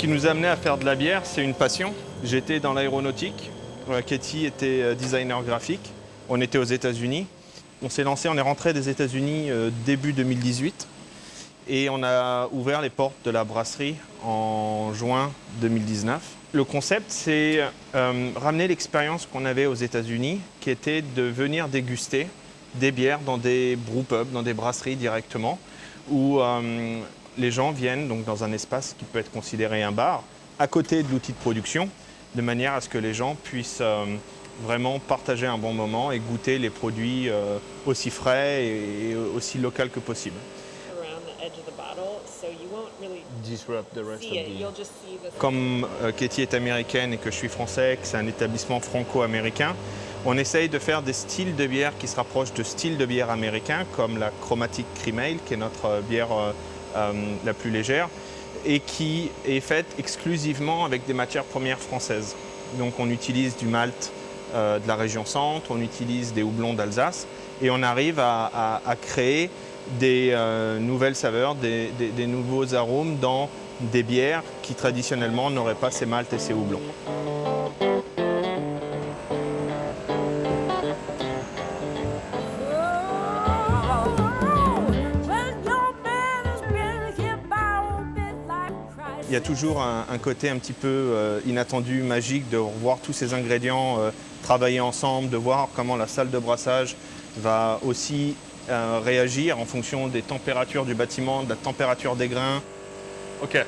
qui nous a amené à faire de la bière, c'est une passion. J'étais dans l'aéronautique, Katie était designer graphique, on était aux États-Unis. On s'est lancé, on est rentré des États-Unis début 2018 et on a ouvert les portes de la brasserie en juin 2019. Le concept, c'est ramener l'expérience qu'on avait aux États-Unis, qui était de venir déguster des bières dans des brewpubs, dans des brasseries directement, où les gens viennent donc dans un espace qui peut être considéré un bar, à côté de l'outil de production, de manière à ce que les gens puissent vraiment partager un bon moment et goûter les produits aussi frais et aussi local que possible. Comme Katie est américaine et que je suis français, que c'est un établissement franco-américain, on essaye de faire des styles de bière qui se rapprochent de styles de bière américains, comme la Chromatic Cream Ale, qui est notre bière la plus légère, et qui est faite exclusivement avec des matières premières françaises. Donc on utilise du malt de la région centre, on utilise des houblons d'Alsace, et on arrive à créer des nouvelles saveurs, des nouveaux arômes dans des bières qui traditionnellement n'auraient pas ces maltes et ces houblons. Il y a toujours un côté un petit peu inattendu, magique, de revoir tous ces ingrédients travailler ensemble, de voir comment la salle de brassage va aussi réagir en fonction des températures du bâtiment, de la température des grains. Ok.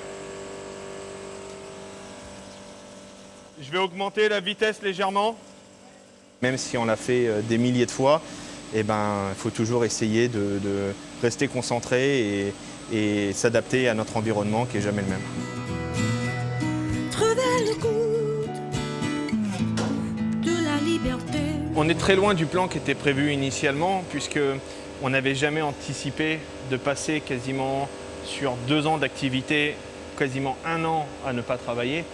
Je vais augmenter la vitesse légèrement. Même si on l'a fait des milliers de fois, eh ben, il faut toujours essayer de rester concentré et s'adapter à notre environnement qui n'est jamais le même. On est très loin du plan qui était prévu initialement, puisqu'on n'avait jamais anticipé de passer quasiment sur 2 ans d'activité, quasiment 1 an à ne pas travailler.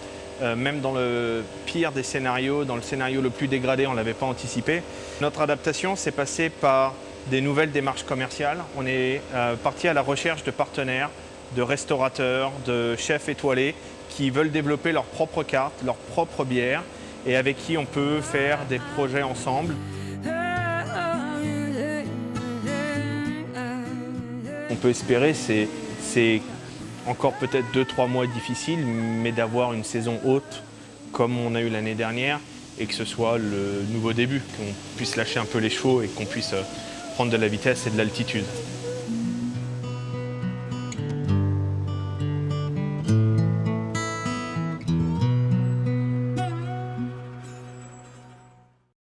Même dans le pire des scénarios, dans le scénario le plus dégradé, on ne l'avait pas anticipé. Notre adaptation s'est passée par des nouvelles démarches commerciales. On est parti à la recherche de partenaires, de restaurateurs, de chefs étoilés qui veulent développer leur propre carte, leur propre bière et avec qui on peut faire des projets ensemble. On peut espérer, c'est encore peut-être 2-3 mois difficiles, mais d'avoir une saison haute comme on a eu l'année dernière et que ce soit le nouveau début, qu'on puisse lâcher un peu les chevaux et qu'on puisse prendre de la vitesse et de l'altitude.